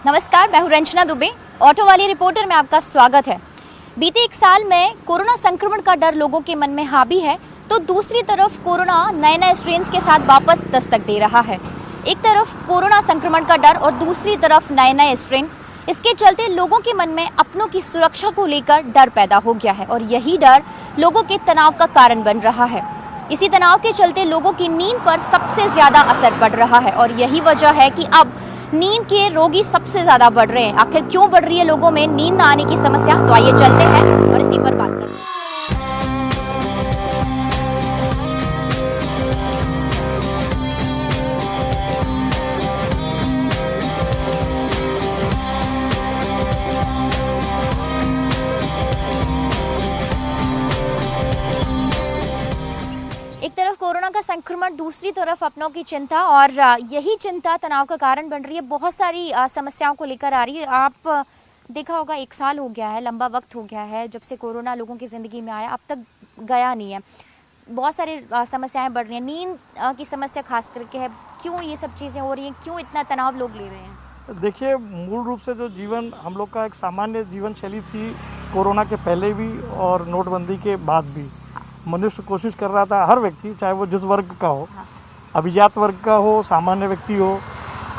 नमस्कार, मैं हूं रंजना दुबे। ऑटो वाली रिपोर्टर में आपका स्वागत है। बीते एक साल में कोरोना संक्रमण का डर लोगों के मन में हावी है, तो दूसरी तरफ कोरोना नए नए स्ट्रेन्स के साथ वापस दस्तक दे रहा है। एक तरफ कोरोना संक्रमण का डर और दूसरी तरफ नए नए स्ट्रेन, इसके चलते लोगों के मन में अपनों की सुरक्षा को लेकर डर पैदा हो गया है और यही डर लोगों के तनाव का कारण बन रहा है। इसी तनाव के चलते लोगों की नींद पर सबसे ज्यादा असर पड़ रहा है और यही वजह है कि अब नींद के रोगी सबसे ज्यादा बढ़ रहे हैं। आखिर क्यों बढ़ रही है लोगों में नींद न आने की समस्या, तो आइए चलते हैं और इसी पर बात करते हैं। एक तरफ कोरोना का संक्रमण, दूसरी तरफ अपनों की चिंता और यही चिंता तनाव का कारण बन रही है। बहुत सारी समस्याओं को लेकर आ रही है। आप देखा होगा, एक साल हो गया है, लंबा वक्त हो गया है जब से कोरोना लोगों की ज़िंदगी में आया, अब तक गया नहीं है। बहुत सारी समस्याएं बढ़ रही हैं। नींद की समस्या खास करके है। क्यों ये सब चीज़ें हो रही हैं, क्यों इतना तनाव लोग ले रहे हैं? देखिए, मूल रूप से जो जीवन हम लोग का एक सामान्य जीवन शैली थी, कोरोना के पहले भी और नोटबंदी के बाद भी मनुष्य कोशिश कर रहा था, हर व्यक्ति, चाहे वो जिस वर्ग का हो, अभिजात वर्ग का हो, सामान्य व्यक्ति हो,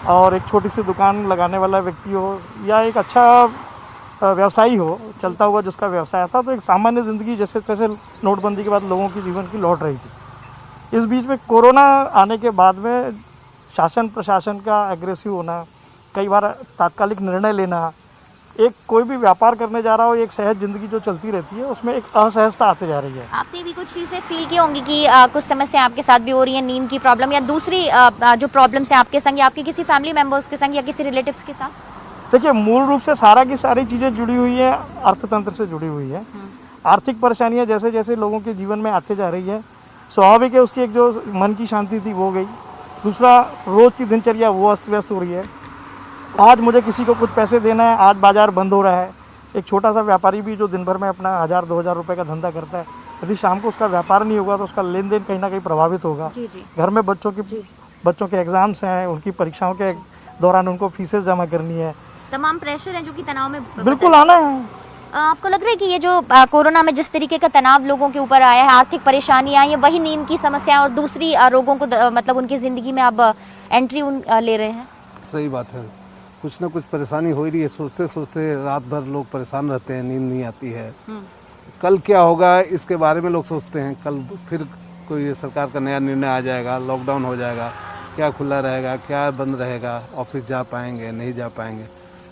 और एक छोटी सी दुकान लगाने वाला व्यक्ति हो, या एक अच्छा व्यवसायी हो, चलता हुआ जिसका व्यवसाय था, तो एक सामान्य ज़िंदगी जैसे तैसे नोटबंदी के बाद लोगों की जीवन की लौट रही थी। इस बीच में कोरोना आने के बाद में शासन प्रशासन का एग्रेसिव होना, कई बार तात्कालिक निर्णय लेना, एक कोई भी व्यापार करने जा रहा हो, एक सहज जिंदगी जो चलती रहती है, उसमें एक असहजता आते जा रही है। आपने भी कुछ चीज़ें फील की होंगी कि कुछ समस्या आपके साथ भी हो रही है, नींद की प्रॉब्लम या दूसरी जो प्रॉब्लम्स हैं आपके संग या आपके किसी फैमिली मेंबर्स के संग या किसी रिलेटिव्स के साथ? देखिए, मूल रूप से सारा की सारी चीज़ें जुड़ी हुई है, अर्थतंत्र से जुड़ी हुई है। आर्थिक परेशानियाँ जैसे जैसे लोगों के जीवन में आते जा रही है, स्वाभाविक है उसकी एक जो मन की शांति थी वो गई। दूसरा, रोज़ की दिनचर्या वो अस्त व्यस्त हो रही है। आज मुझे किसी को कुछ पैसे देना है, आज बाजार बंद हो रहा है। एक छोटा सा व्यापारी भी जो दिन भर में अपना 1000-2000 रुपये का धंधा करता है, यदि शाम को उसका व्यापार नहीं होगा तो उसका लेन देन कहीं ना कहीं प्रभावित होगा। जी जी। घर में बच्चों के एग्जाम्स हैं, उनकी परीक्षाओं के दौरान उनको फीसें जमा करनी है, तमाम प्रेशर है जो कि तनाव में बिल्कुल आना है। आपको लग रहा है कि ये जो कोरोना में जिस तरीके का तनाव लोगों के ऊपर आया है, आर्थिक परेशानी आई है, वही नींद की समस्या और दूसरी रोगों को मतलब उनकी ज़िंदगी में अब एंट्री ले रहे हैं? सही बात है, कुछ ना कुछ परेशानी हो ही रही है। सोचते सोचते रात भर लोग परेशान रहते हैं, नींद नहीं आती है। कल क्या होगा इसके बारे में लोग सोचते हैं। कल फिर कोई सरकार का नया निर्णय आ जाएगा, लॉकडाउन हो जाएगा, क्या खुला रहेगा, क्या बंद रहेगा, ऑफिस जा पाएंगे नहीं जा पाएंगे,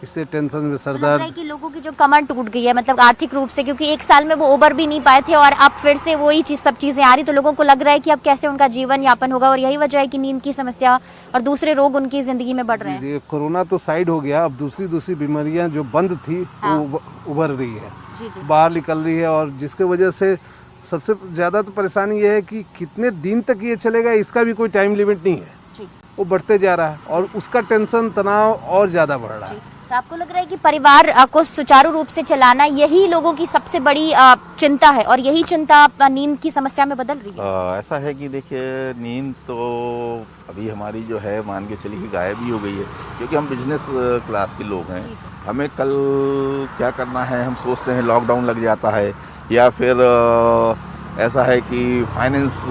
इससे टेंशन में सर दर्द। कि लोगों की जो कमर टूट गई है, मतलब आर्थिक रूप से, क्योंकि एक साल में वो उबर भी नहीं पाए थे और अब फिर से वही सब चीजें आ रही, तो लोगों को लग रहा है कि अब कैसे उनका जीवन यापन होगा और यही वजह है कि नींद की समस्या और दूसरे रोग उनकी जिंदगी में बढ़ रहे हैं। ये कोरोना तो साइड हो गया, अब दूसरी बीमारियां जो बंद थी वो उभर रही है, बाहर निकल रही है। और जिसके वजह से सबसे ज्यादा तो परेशानी ये है कि कितने दिन तक ये चलेगा, इसका भी कोई टाइम लिमिट नहीं है। वो बढ़ते जा रहा है और उसका टेंशन, तनाव और ज्यादा बढ़ रहा है। तो आपको लग रहा है कि परिवार को सुचारू रूप से चलाना यही लोगों की सबसे बड़ी चिंता है और यही चिंता नींद की समस्या में बदल रही है? ऐसा है कि देखिए, नींद तो अभी हमारी जो है मान के चलिए गायब ही हो गई है, क्योंकि हम बिजनेस क्लास के लोग हैं। हमें कल क्या करना है हम सोचते हैं, लॉकडाउन लग जाता है या फिर ऐसा है कि फाइनेंस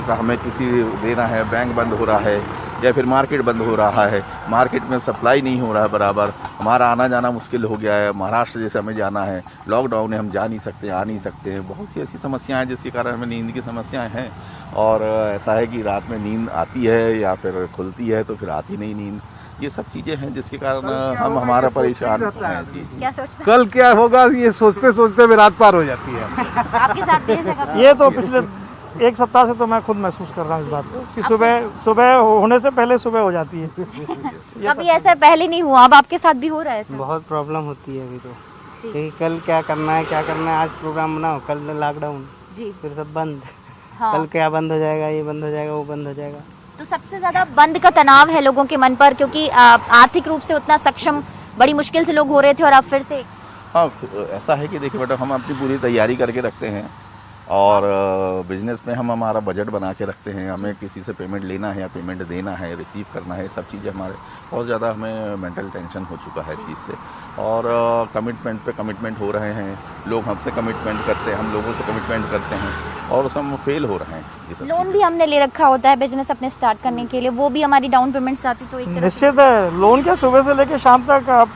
का हमें किसी देना है, बैंक बंद हो रहा है या फिर मार्केट बंद हो रहा है, मार्केट में सप्लाई नहीं हो रहा है बराबर, हमारा आना जाना मुश्किल हो गया है, महाराष्ट्र जैसे हमें जाना है, लॉकडाउन है, हम जा नहीं सकते, आ नहीं सकते हैं। बहुत सी ऐसी समस्याएं हैं जिसके कारण हमें नींद की समस्याएं हैं। और ऐसा है कि रात में नींद आती है या फिर खुलती है तो फिर आती नहीं नींद। ये सब चीज़ें हैं जिसके कारण हम हमारा परेशान हैं। क्या सोचते हैं? कल क्या होगा ये सोचते सोचते में रात पार हो जाती है। आपके साथ भी ऐसा कभी? ये तो पिछले एक सप्ताह से तो मैं खुद महसूस कर रहा हूँ इस बात को कि सुबह होने से पहले सुबह हो जाती है। कभी ऐसा पहले नहीं हुआ, अब आपके साथ भी हो रहा है ऐसा? बहुत प्रॉब्लम होती है अभी तो, कि कल क्या करना है, आज प्रोग्राम बनाओ, कल लॉकडाउन, फिर सब बंद। हाँ। कल क्या बंद हो जाएगा, ये बंद हो जाएगा, वो बंद हो जाएगा। तो सबसे ज्यादा बंद का तनाव है लोगों के मन पर, क्योंकि आर्थिक रूप से उतना सक्षम बड़ी मुश्किल से लोग हो रहे थे और अब फिर से। हाँ, ऐसा है कि देखिए बेटा, हम अपनी पूरी तैयारी करके रखते हैं और बिजनेस में हम हमारा बजट बना के रखते हैं। हमें किसी से पेमेंट लेना है या पेमेंट देना है, रिसीव करना है, सब चीज़ें हमारे बहुत ज़्यादा हमें मेंटल टेंशन हो चुका है इस चीज़ से। और कमिटमेंट पे कमिटमेंट हो रहे हैं, लोग हमसे कमिटमेंट करते हैं, हम लोगों से कमिटमेंट करते हैं और उसमें हम फेल हो रहे हैं। ये सब लोन भी हमने ले रखा होता है बिजनेस अपने स्टार्ट करने के लिए, वो भी हमारी डाउन पेमेंट्स आती तो एक तरफ निश्चित है। लोन क्या, सुबह से लेकर शाम तक, आप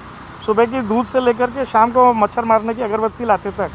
सुबह की दूध से लेकर के शाम को मच्छर मारने की अगरबत्ती लाते तक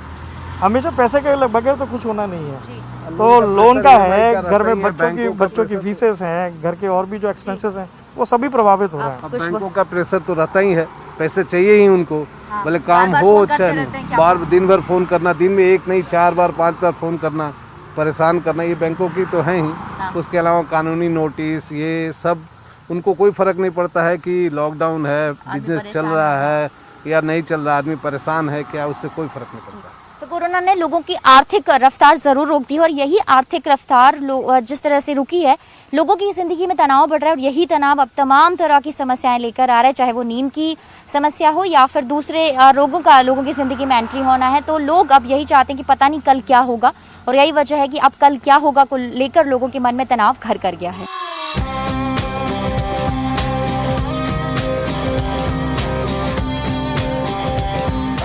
हमेशा पैसे के बगैर तो कुछ होना नहीं है। तो लोन का है, घर में बच्चों की फीसेस हैं, घर के और भी जो एक्सपेंसेस हैं वो सभी प्रभावित हो रहे हैं। अब बैंकों का प्रेशर तो रहता ही है, पैसे चाहिए ही उनको, भले काम हो चाहे नहीं। बार दिन भर फोन करना, दिन में एक नहीं 4 बार 5 बार फोन करना, परेशान करना, ये बैंकों की तो है ही। उसके अलावा कानूनी नोटिस, ये सब उनको कोई फर्क नहीं पड़ता है कि लॉकडाउन है, बिजनेस चल रहा है या नहीं चल रहा, आदमी परेशान है क्या, उससे कोई फर्क नहीं पड़ता। तो कोरोना ने लोगों की आर्थिक रफ्तार जरूर रोक दी है और यही आर्थिक रफ्तार जिस तरह से रुकी है, लोगों की जिंदगी में तनाव बढ़ रहा है और यही तनाव अब तमाम तरह की समस्याएं लेकर आ रहा है, चाहे वो नींद की समस्या हो या फिर दूसरे लोगों की जिंदगी में एंट्री होना है। तो लोग अब यही चाहते हैं कि पता नहीं कल क्या होगा, और यही वजह है कि अब कल क्या होगा को लेकर लोगों के मन में तनाव घर कर गया है।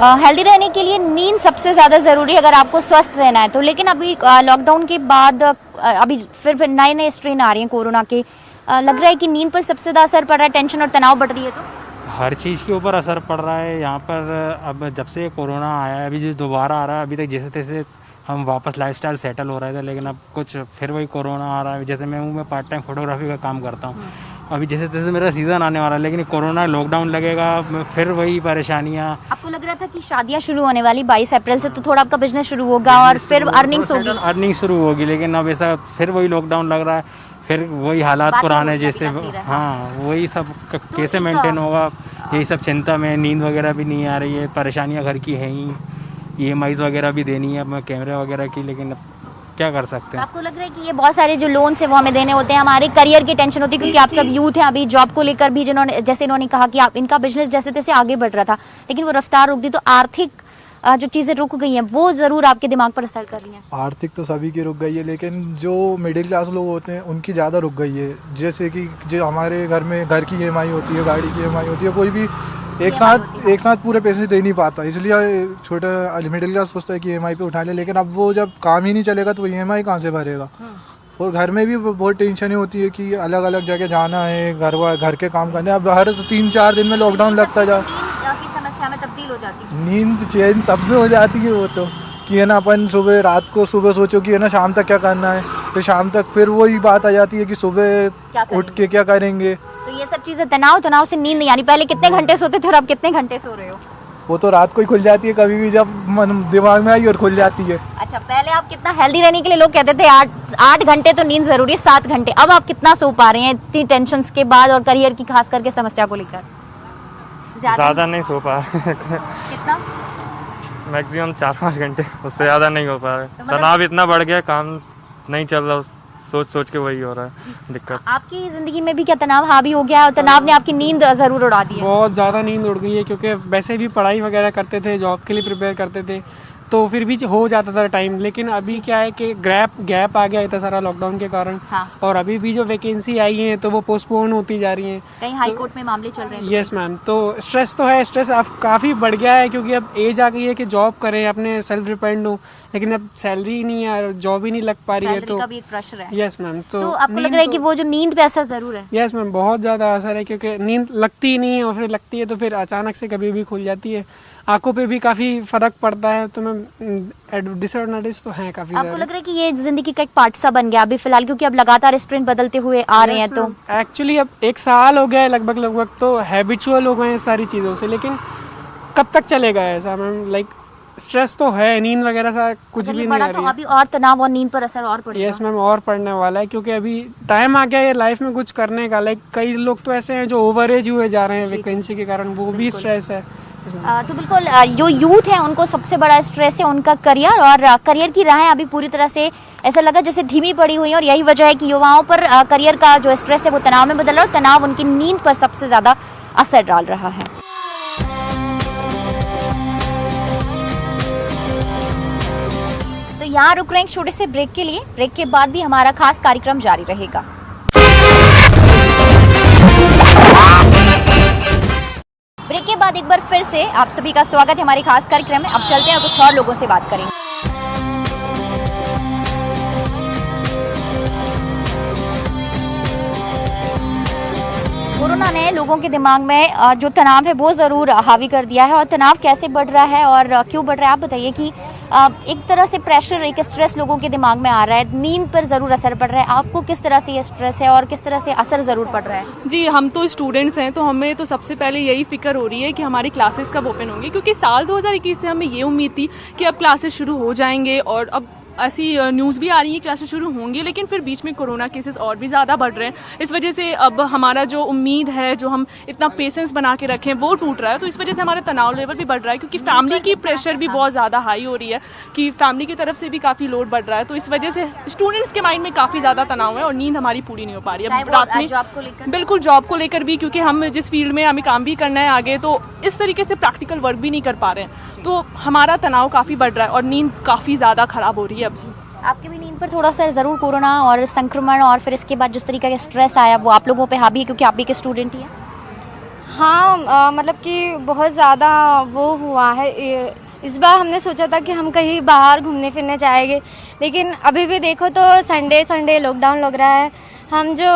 हेल्दी रहने के लिए नींद सबसे ज़्यादा ज़रूरी है अगर आपको स्वस्थ रहना है तो। लेकिन अभी लॉकडाउन के बाद अभी फिर नए स्ट्रेन आ रहे हैं कोरोना के, लग रहा है कि नींद पर सबसे ज़्यादा असर पड़ रहा है, टेंशन और तनाव बढ़ रही है। तो हर चीज़ के ऊपर असर पड़ रहा है यहाँ पर। अब जब से कोरोना आया है, अभी जो दोबारा आ रहा है, अभी तक जैसे तैसे हम वापस लाइफस्टाइल सेटल हो रहे थे, लेकिन अब कुछ फिर वही कोरोना आ रहा है। जैसे मैं पार्ट टाइम फोटोग्राफी का काम करता हूँ, अभी जैसे तैसे मेरा सीज़न आने वाला है, लेकिन कोरोना लॉकडाउन लगेगा, फिर वही परेशानियाँ। आपको लग रहा था कि शादियाँ शुरू होने वाली 22 अप्रैल से, तो थोड़ा आपका बिजनेस शुरू होगा और फिर अर्निंग्स होगी, अर्निंग शुरू होगी, लेकिन अब ऐसा फिर वही लॉकडाउन लग रहा है, फिर वही हालात पुराने जैसे। हाँ, वही सब कैसे मेंटेन होगा, यही सब चिंता में। नींद वगैरह भी नहीं आ रही है, परेशानियाँ घर की हैं ही, EMIs वगैरह भी देनी है अब कैमरे वगैरह की, लेकिन क्या कर सकते हैं। आपको लग रहा है कि ये बहुत सारे जो लोन्स है वो हमें देने होते हैं, हमारे करियर की टेंशन होती है, क्योंकि आप सब यूथ हैं, अभी जॉब को लेकर भी जिन्होंने, जैसे इन्होंने कहा कि आप इनका बिजनेस जैसे तैसे आगे बढ़ रहा था, लेकिन वो रफ्तार रुक दी, तो आर्थिक जो चीज़ें रुक गई हैं वो ज़रूर आपके दिमाग पर असर कर रही हैं। आर्थिक तो सभी की रुक गई है, लेकिन जो मिडिल क्लास लोग होते हैं उनकी ज़्यादा रुक गई है। जैसे कि जो हमारे घर में घर की EMI होती है, गाड़ी की EMI होती है, कोई भी एक साथ पूरे पैसे दे नहीं पाता, इसलिए छोटा मिडिल क्लास सोचता है कि EMI पे उठा ले, लेकिन अब वो जब काम ही नहीं चलेगा तो EMI कहाँ से भरेगा। और घर में भी बहुत टेंशन होती है कि अलग अलग जगह जाना है, घर के काम करने। अब हर 3-4 दिन में लॉकडाउन लगता जा, समस्या में तब्दील हो जाती है, नींद चैन सब में हो जाती है वो तो, कि है ना, अपन रात को सुबह सोचो कि है ना शाम तक क्या करना है, फिर शाम तक फिर वही बात आ जाती है कि सुबह उठ के क्या करेंगे। तो ये सब चीज़ें तनाव से नींद नहीं आनी। पहले कितने घंटे सोते थे और अब कितने घंटे सो रहे हो? वो तो रात को ही खुल जाती है, कभी भी जब दिमाग में आई और खुल जाती है। अच्छा, पहले आप कितना हेल्दी रहने के लिए लोग कहते थे 8 घंटे तो नींद जरूरी है, 7 घंटे, अब आप कितना सो पा रहे हैं इतनी टेंशन के बाद और करियर की खास करके समस्या को लेकर? ज़्यादा नहीं सो पा कितना? मैक्सिमम 4-5 घंटे, उससे ज़्यादा नहीं हो पा रहा। तनाव इतना बढ़ गया, काम नहीं चल रहा, सोच के वही हो रहा है दिक्कत। आपकी जिंदगी में भी क्या तनाव हावी हो गया और तनाव ने आपकी नींद जरूर उड़ा दी है? बहुत ज़्यादा नींद उड़ गई है, क्योंकि वैसे भी पढ़ाई वगैरह करते थे, जॉब के लिए प्रिपेयर करते थे, तो फिर भी हो जाता था टाइम। लेकिन अभी क्या है कि गैप आ गया इतना सारा लॉकडाउन के कारण। हाँ। और अभी भी जो वैकेंसी आई है तो वो पोस्टपोन होती जा रही हैं, कहीं हाई कोर्ट में मामले चल रहे हैं। यस मैम, तो स्ट्रेस तो है, स्ट्रेस अब काफ़ी बढ़ गया है, क्योंकि अब एज आ गई है कि जॉब करें, अपने सेल्फ डिपेंड हो, लेकिन अब सैलरी ही नहीं है, जॉब ही नहीं लग पा रही है, तो का भी एक प्रेशर है। Yes ma'am. तो आपको लग रहा है कि वो जो नींद पे असर जरूर है? यस मैम, बहुत ज़्यादा असर है, क्योंकि नींद लगती ही नहीं है, और फिर लगती है तो फिर अचानक से कभी भी खुल जाती है, आंखों पे भी काफ़ी फर्क पड़ता है। तो मैम डिसएडवांटेज तो है काफ़ी। आपको लग रहा है कि ये जिंदगी का एक पार्ट सा बन गया अभी फिलहाल, क्योंकि अब लगातार स्ट्रेन बदलते हुए आ रहे हैं? तो एक्चुअली अब 1 साल हो गया है लगभग, तो हैबिचुअल हो गए हैं सारी चीज़ों से, लेकिन कब तक चलेगा ऐसा मैम? लाइक स्ट्रेस तो है, नींद वगैरह सा कुछ भी नहीं आ रही है। अभी और तनाव और नींद पर असर और पड़ेगा। यस मैम, और पड़ने वाला है, क्योंकि अभी टाइम आ गया है लाइफ में कुछ करने का। लाइक कई लोग तो ऐसे हैं जो ओवर एज हुए जा रहे हैं वैकेंसी के कारण, वो भी स्ट्रेस है। तो बिल्कुल जो यूथ है उनको सबसे बड़ा स्ट्रेस है उनका करियर, और करियर की राहें अभी पूरी तरह से ऐसा लगा जैसे धीमी पड़ी हुई है, और यही वजह है कि युवाओं पर करियर का जो स्ट्रेस है वो तनाव में बदल रहा है, और तनाव उनकी नींद पर सबसे ज़्यादा असर डाल रहा है। तो यहाँ रुक रहे हैं एक छोटे से ब्रेक के लिए। ब्रेक के बाद भी हमारा खास कार्यक्रम जारी रहेगा। ब्रेक के बाद एक बार फिर से आप सभी का स्वागत है हमारे खास कार्यक्रम में। अब चलते हैं कुछ और लोगों से बात करेंगे। कोरोना ने लोगों के दिमाग में जो तनाव है वो ज़रूर हावी कर दिया है। और तनाव कैसे बढ़ रहा है और क्यों बढ़ रहा है आप बताइए कि एक तरह से प्रेशर, एक स्ट्रेस लोगों के दिमाग में आ रहा है, नींद पर ज़रूर असर पड़ रहा है। आपको किस तरह से ये स्ट्रेस है और किस तरह से असर ज़रूर पड़ रहा है? जी, हम तो स्टूडेंट्स हैं, तो हमें तो सबसे पहले यही फिक्र हो रही है कि हमारी क्लासेस कब ओपन होंगी, क्योंकि साल 2021 से हमें ये उम्मीद थी कि अब क्लासेस शुरू हो जाएंगे और अब ऐसी न्यूज़ भी आ रही है क्लासेस शुरू होंगी, लेकिन फिर बीच में कोरोना केसेस और भी ज़्यादा बढ़ रहे हैं। इस वजह से अब हमारा जो उम्मीद है, जो हम इतना पेशेंस बना के रखें, वो टूट रहा है। तो इस वजह से हमारा तनाव लेवल भी बढ़ रहा है, क्योंकि फैमिली की प्रेशर भी बहुत ज़्यादा हाई हो रही है कि फैमिली की तरफ से भी काफ़ी लोड बढ़ रहा है। तो इस वजह से स्टूडेंट्स के माइंड में काफ़ी ज़्यादा तनाव है और नींद हमारी पूरी नहीं हो पा रही है रात में। बिल्कुल, जॉब को लेकर भी, क्योंकि हम जिस फील्ड में हमें काम भी करना है आगे, तो इस तरीके से प्रैक्टिकल वर्क भी नहीं कर पा रहे हैं। तो हमारा तनाव काफ़ी बढ़ रहा है और नींद काफ़ी ज़्यादा ख़राब हो रही है अब। आपके भी नींद पर थोड़ा सा ज़रूर कोरोना और संक्रमण और फिर इसके बाद जिस तरीके का स्ट्रेस आया वो आप लोगों पे हावी है, क्योंकि आप भी के स्टूडेंट ही हैं? हाँ, मतलब कि बहुत ज़्यादा वो हुआ है। इस बार हमने सोचा था कि हम कहीं बाहर घूमने फिरने जाएंगे, लेकिन अभी भी देखो तो संडे लॉकडाउन लग रहा है। हम जो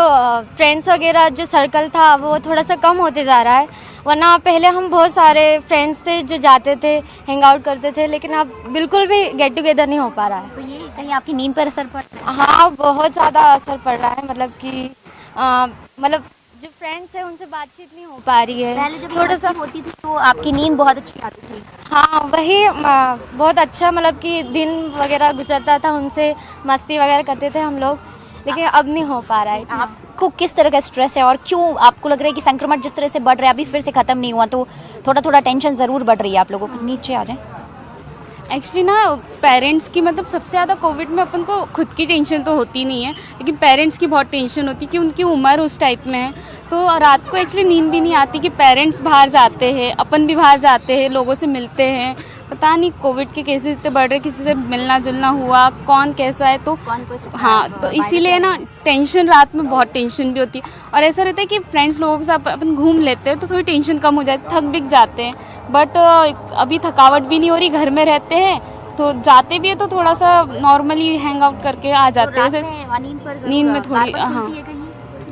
फ्रेंड्स वगैरह जो सर्कल था वो थोड़ा सा कम होते जा रहा है, वरना पहले हम बहुत सारे फ्रेंड्स थे जो जाते थे, हैंग आउट करते थे, लेकिन अब बिल्कुल भी गेट टुगेदर नहीं हो पा रहा है। तो ये कहीं आपकी नींद पर असर पड़ रहा है? हाँ, बहुत ज़्यादा असर पड़ रहा है। मतलब कि मतलब जो फ्रेंड्स हैं उनसे बातचीत नहीं हो पा रही है। पहले जब थोड़ा सा होती थी तो आपकी नींद बहुत अच्छी आती थी। हाँ, वही बहुत अच्छा, मतलब कि दिन वगैरह गुजरता था, उनसे मस्ती वगैरह करते थे हम लोग, लेकिन अब नहीं हो पा रहा है। आपको किस तरह का स्ट्रेस है और क्यों आपको लग रहा है कि संक्रमण जिस तरह से बढ़ रहा है अभी फिर से ख़त्म नहीं हुआ, तो थोड़ा थोड़ा टेंशन ज़रूर बढ़ रही है आप लोगों को? नीचे आ जाए। एक्चुअली ना, पेरेंट्स की मतलब सबसे ज़्यादा कोविड में अपन को खुद की टेंशन तो होती नहीं है, लेकिन पेरेंट्स की बहुत टेंशन होती है कि उनकी उम्र उस टाइप में है। तो रात को एक्चुअली नींद भी नहीं आती कि पेरेंट्स बाहर जाते हैं, अपन भी बाहर जाते हैं, लोगों से मिलते हैं, पता नहीं कोविड के केसेस इतने बढ़ रहे, किसी से मिलना जुलना हुआ, कौन कैसा है, तो हाँ, तो इसीलिए ना टेंशन, रात में बहुत टेंशन भी होती है। और ऐसा रहता है कि फ्रेंड्स लोगों के साथ अपन घूम लेते हैं तो थोड़ी टेंशन कम हो जाती है, थक बिक जाते हैं। बट अभी थकावट भी नहीं हो रही, घर में रहते हैं, तो जाते भी है तो थोड़ा सा नॉर्मली हैंग आउट करके आ जाते हैं। नींद में थोड़ी, हाँ,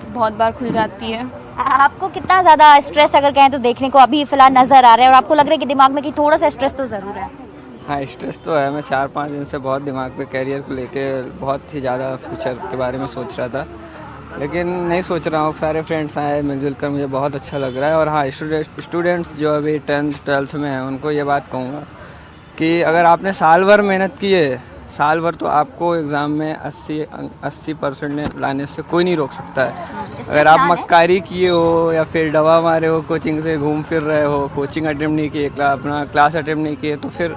बहुत बार खुल जाती है। आपको कितना ज़्यादा स्ट्रेस अगर कहें तो देखने को अभी फिलहाल नज़र आ रहा है, और आपको लग रहा है कि दिमाग में कि थोड़ा सा स्ट्रेस तो ज़रूर है? हाँ, स्ट्रेस तो है। मैं 4-5 दिन से बहुत दिमाग पे कैरियर को लेके बहुत ही ज़्यादा फ्यूचर के बारे में सोच रहा था, लेकिन नहीं सोच रहा हूँ। सारे फ्रेंड्स आए मिलजुल कर, मुझे बहुत अच्छा लग रहा है। और हाँ, स्टूडेंट्स जो अभी 10th 12th में हैं उनको ये बात कहूँगा कि अगर आपने साल भर मेहनत की है, साल भर, तो आपको एग्ज़ाम में 80% लाने से कोई नहीं रोक सकता है। अगर आप मक्कारी किए हो या फिर दवा मारे हो, कोचिंग से घूम फिर रहे हो, कोचिंग अटेम्प्ट नहीं किए, अपना क्लास अटेम्प्ट नहीं किए, तो फिर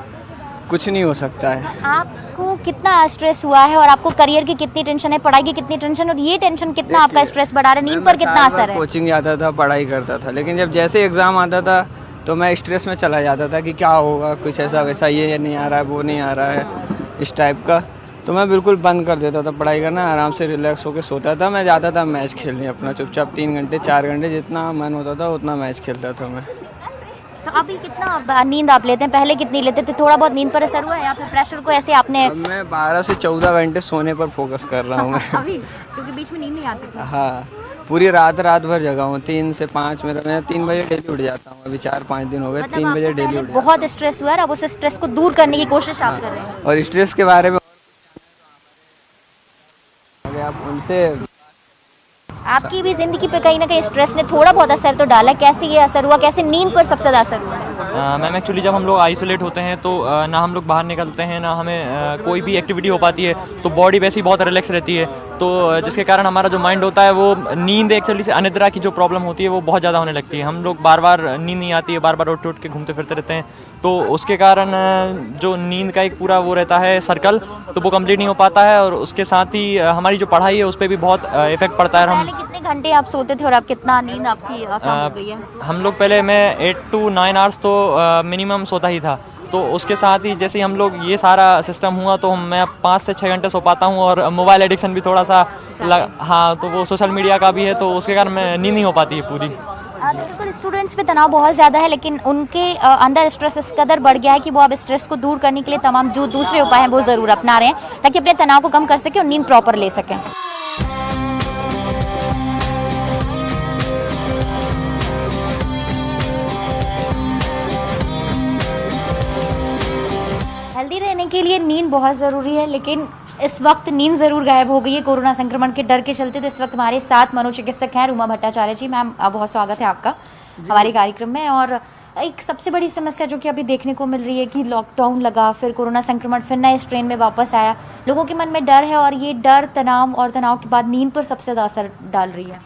कुछ नहीं हो सकता है। आपको कितना स्ट्रेस हुआ है और आपको करियर की कितनी टेंशन है, पढ़ाई की कितनी टेंशन, और ये टेंशन कितना आपका स्ट्रेस बढ़ा रहा है, नींद पर कितना असर है? कोचिंग जाता था, पढ़ाई करता था, लेकिन जब जैसे एग्ज़ाम आता था तो मैं स्ट्रेस में चला जाता था कि क्या होगा, कुछ ऐसा वैसा, ये नहीं आ रहा है, वो नहीं आ रहा है, इस टाइप का। तो मैं बिल्कुल बंद कर देता था पढ़ाई करना, आराम से रिलैक्स होकर सोता था। मैं जाता था मैच खेलने अपना चुपचाप, 3 घंटे 4 घंटे जितना मन होता था उतना मैच खेलता था मैं। तो अभी कितना नींद आप लेते हैं, पहले कितनी लेते थे? थोड़ा बहुत नींद पर असर हुआ है या फिर प्रेशर को ऐसे आपने? मैं 12 से 14 घंटे सोने पर फोकस कर रहा हूँ मैं अभी, क्योंकि बीच में नींद नहीं आती थी। हाँ, पूरी रात भर जगा हूँ, 3 से 5 मैं 3 बजे डेली उठ जाता हूँ। अभी 4-5 दिन हो गए, 3 बजे डेली उठ। बहुत स्ट्रेस हुआ है, अब उस स्ट्रेस को दूर करने की कोशिश आप कर रहे हैं। और स्ट्रेस के बारे में आप उनसे, आपकी भी जिंदगी पे कहीं ना कहीं स्ट्रेस ने थोड़ा बहुत असर तो डाला, कैसे ये असर हुआ, कैसे नींद पर सबसे ज़्यादा असर हुआ? मैम, एक्चुअली जब हम लोग आइसोलेट होते हैं तो ना हम लोग बाहर निकलते हैं, ना हमें कोई भी एक्टिविटी हो पाती है, तो बॉडी वैसे ही बहुत रिलैक्स रहती है, तो जिसके कारण हमारा जो माइंड होता है वो नींद, एक्चुअली से अनिद्रा की जो प्रॉब्लम होती है वो बहुत ज़्यादा होने लगती है। हम लोग बार बार नींद नहीं आती है, बार बार उठ के घूमते फिरते रहते हैं, तो उसके कारण जो नींद का एक पूरा वो रहता है सर्कल, तो वो कंप्लीट नहीं हो पाता है, और उसके साथ ही हमारी जो पढ़ाई है उस पर भी बहुत इफेक्ट पड़ता है। हम कितने घंटे आप सोते थे और अब कितना नींद आपकी कम हो गई है? हम लोग पहले मैं 8 to 9 आवर्स तो मिनिमम सोता ही था, तो उसके साथ ही जैसे हम लोग ये सारा सिस्टम हुआ तो मैं 5 से 6 घंटे सो पाता हूँ, और मोबाइल एडिक्शन भी थोड़ा सा हाँ, तो वो सोशल मीडिया का भी है, तो उसके कारण मैं नींद नहीं हो पाती है पूरी। बिल्कुल, स्टूडेंट्स पे तनाव बहुत ज़्यादा है, लेकिन उनके अंदर स्ट्रेस इस कदर बढ़ गया है कि वो अब स्ट्रेस को दूर करने के लिए तमाम जो दूसरे उपाय हैं वो ज़रूर अपना रहे हैं, ताकि अपने तनाव को कम कर सकें और नींद प्रॉपर ले सकें। हेल्दी रहने के लिए नींद बहुत ज़रूरी है, लेकिन इस वक्त नींद ज़रूर गायब हो गई है कोरोना संक्रमण के डर के चलते। तो इस वक्त हमारे साथ मनोचिकित्सक हैं रूमा भट्टाचार्य जी। मैम, बहुत स्वागत है आपका हमारे कार्यक्रम में। और एक सबसे बड़ी समस्या जो कि अभी देखने को मिल रही है कि लॉकडाउन लगा, फिर कोरोना संक्रमण फिर नए स्ट्रेन में वापस आया, लोगों के मन में डर है, और ये डर तनाव और तनाव के बाद नींद पर सबसे ज़्यादा असर डाल रही है।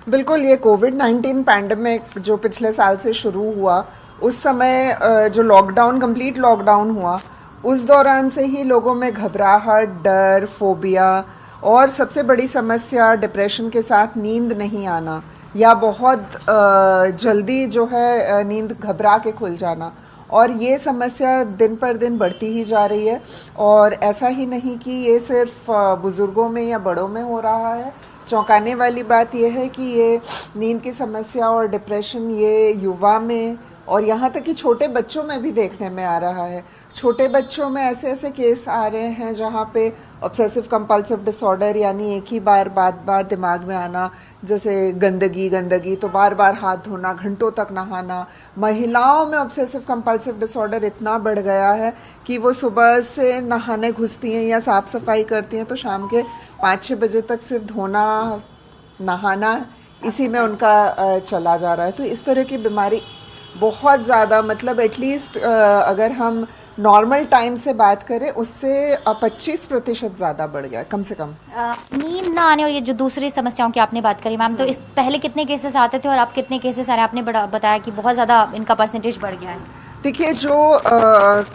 बिल्कुल, ये कोविड-19 पैंडमिक जो पिछले साल से शुरू हुआ, उस समय जो लॉकडाउन, कंप्लीट लॉकडाउन हुआ, उस दौरान से ही लोगों में घबराहट, डर, फोबिया और सबसे बड़ी समस्या डिप्रेशन के साथ नींद नहीं आना, या बहुत जल्दी जो है नींद घबरा के खुल जाना, और ये समस्या दिन पर दिन बढ़ती ही जा रही है। और ऐसा ही नहीं कि ये सिर्फ बुज़ुर्गों में या बड़ों में हो रहा है। चौंकाने वाली बात यह है कि ये नींद की समस्या और डिप्रेशन ये युवा में और यहाँ तक कि छोटे बच्चों में भी देखने में आ रहा है। छोटे बच्चों में ऐसे ऐसे केस आ रहे हैं जहाँ पे ऑब्सेसिव कंपल्सिव डिसऑर्डर, यानी एक ही बार बार दिमाग में आना, जैसे गंदगी तो बार बार हाथ धोना, घंटों तक नहाना। महिलाओं में ऑब्सेसिव कंपल्सिव डिसऑर्डर इतना बढ़ गया है कि वो सुबह से नहाने घुसती हैं या साफ़ सफाई करती हैं तो शाम के 5-6 बजे तक सिर्फ धोना, नहाना, इसी में उनका चला जा रहा है। तो इस तरह की बीमारी बहुत ज़्यादा, मतलब एटलीस्ट अगर हम नॉर्मल टाइम से बात करें उससे 25% ज़्यादा बढ़ गया कम से कम। नींद ना आने और ये जो दूसरी समस्याओं की आपने बात करी मैम, तो इस पहले कितने केसेस आते थे और अब कितने केसेस आ रहे हैं? आपने बताया कि बहुत ज़्यादा इनका परसेंटेज बढ़ गया है। देखिए, जो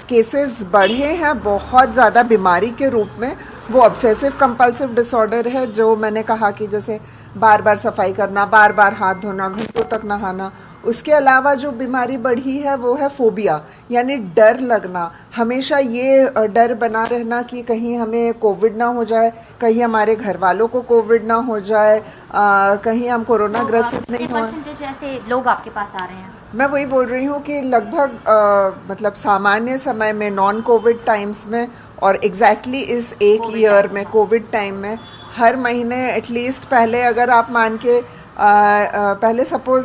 केसेस बढ़े हैं बहुत ज़्यादा बीमारी के रूप में, वो ऑब्सेसिव कंपल्सिव डिसऑर्डर है, जो मैंने कहा कि जैसे बार बार सफाई करना, बार बार हाथ धोना, घंटों तक नहाना। उसके अलावा जो बीमारी बढ़ी है वो है फोबिया, यानी डर लगना, हमेशा ये डर बना रहना कि कहीं हमें कोविड ना हो जाए, कहीं हमारे घर वालों को कोविड ना हो जाए, कहीं हम कोरोना ग्रसित नहीं हो। ऐसे लोग आपके पास आ रहे हैं? मैं वही बोल रही हूँ कि लगभग मतलब सामान्य समय में, नॉन कोविड टाइम्स में और एग्जैक्टली इस एक ईयर में कोविड टाइम में, हर महीने एटलीस्ट, पहले अगर आप मान के पहले सपोज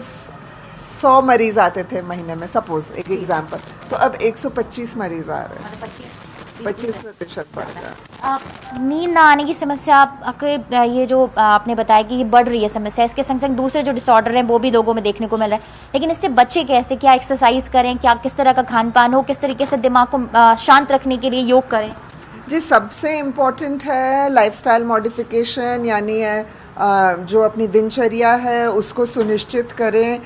100 मरीज आते थे महीने में, सपोज एक एग्जांपल, तो अब 125 मरीज आ रहे हैं, 25% बढ़ गया। नींद ना आने की समस्या आपके, ये जो आपने बताया कि ये बढ़ रही है समस्या, इसके संग संग दूसरे जो डिसऑर्डर हैं वो भी लोगों में देखने को मिल रहा है, लेकिन इससे बच्चे कैसे, क्या एक्सरसाइज करें, क्या किस तरह का खान पान हो, किस तरीके से दिमाग को शांत रखने के लिए योग करें? जी, सबसे इम्पोर्टेंट है लाइफस्टाइल मॉडिफिकेशन, यानी जो अपनी दिनचर्या है उसको सुनिश्चित करें,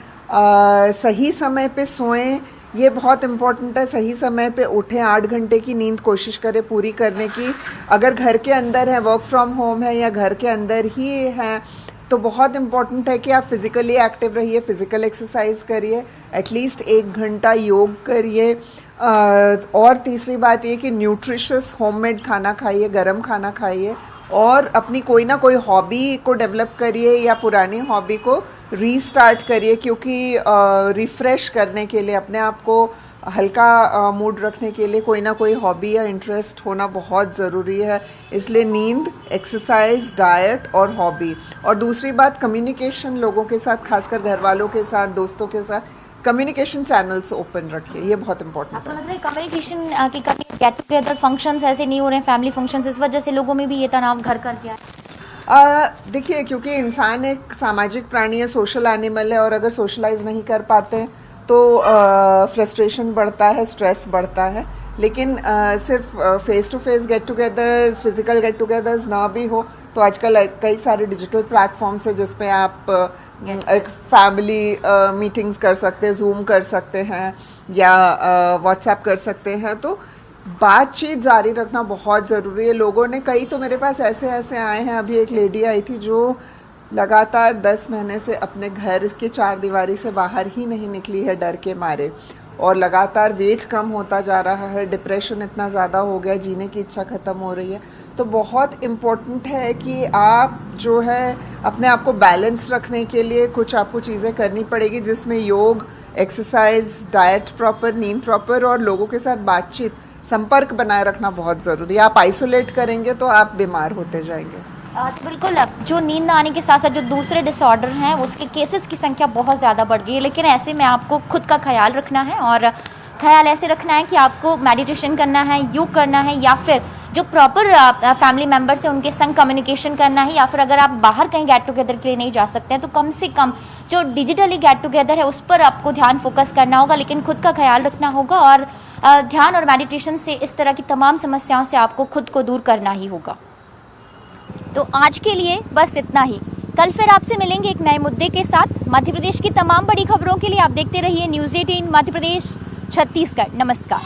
सही समय पे सोएं, ये बहुत इम्पोर्टेंट है। सही समय पे उठें, 8 घंटे की नींद कोशिश करें पूरी करने की। अगर घर के अंदर है, वर्क फ्रॉम होम है या घर के अंदर ही है, तो बहुत इम्पॉर्टेंट है कि आप फिज़िकली एक्टिव रहिए, फिज़िकल एक्सरसाइज करिए, एटलीस्ट 1 घंटा योग करिए। और तीसरी बात ये कि न्यूट्रिशियस होममेड खाना खाइए, गरम खाना खाइए, और अपनी कोई ना कोई हॉबी को डेवलप करिए या पुरानी हॉबी को रीस्टार्ट करिए, क्योंकि रिफ़्रेश करने के लिए, अपने आप को हल्का मूड रखने के लिए कोई ना कोई हॉबी या इंटरेस्ट होना बहुत ज़रूरी है। इसलिए नींद, एक्सरसाइज, डाइट और हॉबी। और दूसरी बात, कम्युनिकेशन लोगों के साथ, खासकर घर वालों के साथ, दोस्तों के साथ, कम्युनिकेशन चैनल्स ओपन रखिए, ये बहुत इंपॉर्टेंट है। आपको लग रहा है कम्युनिकेशन की कमी, गेट टुगेदर फंक्शंस ऐसे नहीं हो रहे हैं, फैमिली फंक्शंस, इस वजह से लोगों में भी ये तनाव घर कर गया है? देखिए, क्योंकि इंसान एक सामाजिक प्राणी है, सोशल एनिमल है, और अगर सोशलाइज नहीं कर पाते हैं तो फ्रस्ट्रेशन बढ़ता है, स्ट्रेस बढ़ता है। लेकिन सिर्फ face to face get togethers, physical get togethers ना भी हो तो आजकल कई सारे डिजिटल प्लेटफॉर्म्स है जिस पे आप एक फैमिली मीटिंग्स कर सकते हैं, जूम कर सकते हैं या व्हाट्सएप कर सकते हैं। तो बातचीत जारी रखना बहुत ज़रूरी है। लोगों ने, कई तो मेरे पास ऐसे आए हैं, अभी एक लेडी आई थी जो लगातार 10 महीने से अपने घर के 4 दीवारी से बाहर ही नहीं निकली है डर के मारे, और लगातार वेट कम होता जा रहा है, डिप्रेशन इतना ज़्यादा हो गया, जीने की इच्छा ख़त्म हो रही है, तो बहुत इम्पोर्टेंट है कि आप जो है अपने आप को बैलेंस रखने के लिए कुछ आपको चीज़ें करनी पड़ेगी, जिसमें योग, एक्सरसाइज, डाइट प्रॉपर, नींद प्रॉपर और लोगों के साथ बातचीत, संपर्क बनाए रखना बहुत ज़रूरी है। आप आइसोलेट करेंगे तो आप बीमार होते जाएंगे। बिल्कुल, अब जो नींद न आने के साथ साथ जो दूसरे डिसऑर्डर हैं उसके केसेस की संख्या बहुत ज़्यादा बढ़ गई है, लेकिन ऐसे में आपको खुद का ख्याल रखना है और ख्याल ऐसे रखना है कि आपको मेडिटेशन करना है, योग करना है, या फिर जो प्रॉपर फैमिली मेम्बर्स हैं उनके संग कम्युनिकेशन करना है, या फिर अगर आप बाहर कहीं गेट टुगेदर के लिए नहीं जा सकते हैं तो कम से कम जो डिजिटली गेट टुगेदर है उस पर आपको ध्यान फोकस करना होगा, लेकिन खुद का ख्याल रखना होगा और ध्यान और मेडिटेशन से इस तरह की तमाम समस्याओं से आपको खुद को दूर करना ही होगा। तो आज के लिए बस इतना ही। कल फिर आपसे मिलेंगे एक नए मुद्दे के साथ। मध्य प्रदेश की तमाम बड़ी खबरों के लिए आप देखते रहिए न्यूज़ 18 मध्य प्रदेश छत्तीसगढ़। नमस्कार।